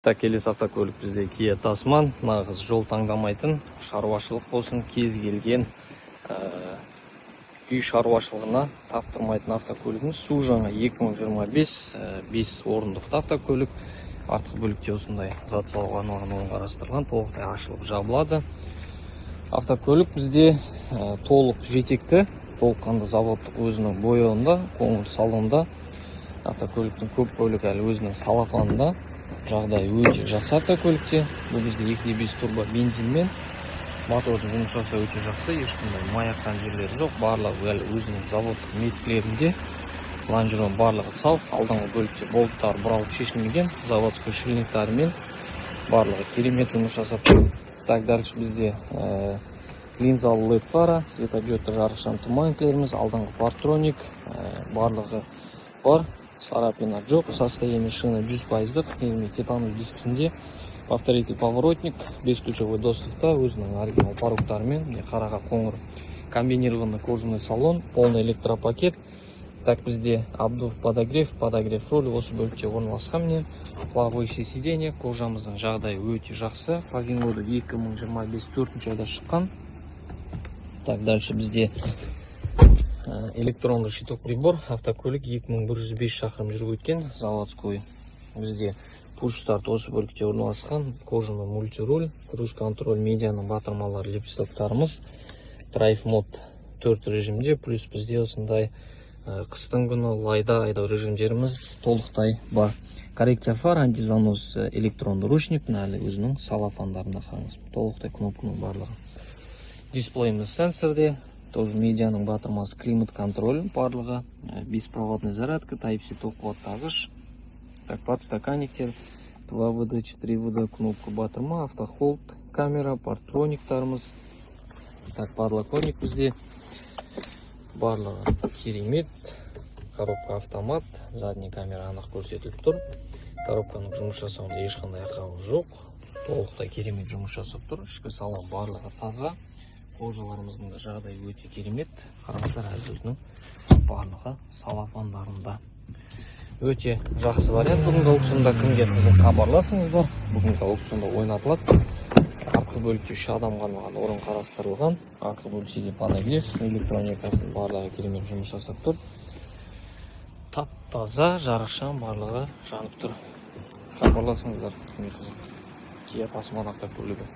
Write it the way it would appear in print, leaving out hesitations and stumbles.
Келесі автокөлік бізде Kia Tasman, нағыз жол таңдамайтын, шаруашылық болсын, кез келген үй шаруашылығына таптырмайтын автокөлігіміз. Су жаңа 2025 5 орындықты автокөлік. Артқы бөлікте осындай зат салуға арналған қарастырылған, толықтай ашылып жабылады. Автокөлік бізде толық жетекті, толыққанды заводтық өзінің бояуында, қоңыр салонда. Автокөліктің көп бөлігі әлі өзінің салапанында. Жағдай өте жақсы автокөлікте. Бұл бізде 2.5 турбо бензинмен. Мотордың жұмыс жасауы өте жақсы, ешқандай маяқтан жерлері жоқ. Барлығы әлі өзінің заводтық меткілерінде. Лонжерон барлығы сау. Алдыңғы бөлікте болттар бұралып шешілмеген, заводской шильниктарымен барлығы керемет жұмыс жасап тұр. Так, дальше бізде линзалы LED фара, светодиодты жарықшам тұманкілеріміз, алдыңғы партроник, барлығы бар. Царапина жоқ, состояние шины 100%, титановый дискісінде, повторитель поворотник, бесключевой доступта, өзінің оригинал порогтарымен, қараға қоңыр комбинированный кожаный салон, полный электропакет. Так, бізде обдув подогрев роль осы бөлікте орналасқан. Міне плавающий сиденье, кожамыздың жағдайы өте жақсы. По Винлоду 2025 4 айда шыққан. Так, дальше бізде электронный щиток прибор, автокөлік 2105 шақырым жүріп өткен, заводской. Бізде push start осы бөлікте орналасқан, кожаный мультируль, круиз контроль, медианың батырмалары, лепестоктарымыз, драйв мод 4 режимде, плюс бізде осындай қыстың күні лайда айдау режимдеріміз толықтай бар. Коррекция фар, антизанос, электронды ручник, әлі өзінің салафандарында қараңыз. Толықтай кнопканың барлығы. Дисплейіміз сенсорде. Тоже медианың батырмасы, климат контроль барлығы, беспроводный зарядка, Type-C ток қуаттағыш. Так, подстаканниктер, 2WD, 4WD, кнопка батырма, автохолд, камера, партрониктарымыз. Так, подлокотник бізде барлығы керемет. Коробка автомат, задний камера анық көрсетіліп тұр. Коробканың жұмыс жасауында ешқандай ақауы жоқ. Толықтай керемет жұмыс жасап тұр. Ішкі салон барлығы таза. Қожаларымыздың жағдай өте керемет. Қараңыздар, өзінің барлығы салафандарында. Өте жақсы вариант. Бүгінгі аукционда кімге қызық хабарласыңыздар. Бүгінгі аукционда ойнатылады. Артқы бөлікте 3 адамға арналған орын қарастырылған. Артқы бөлікте подогрев, электроникасының барлығы керемет жұмыс жасап тұр. Тап-таза, жарықшам барлығы жанып тұр. Хабарласыңыздар, кімге қызық. Kia Tasman автокөлігі.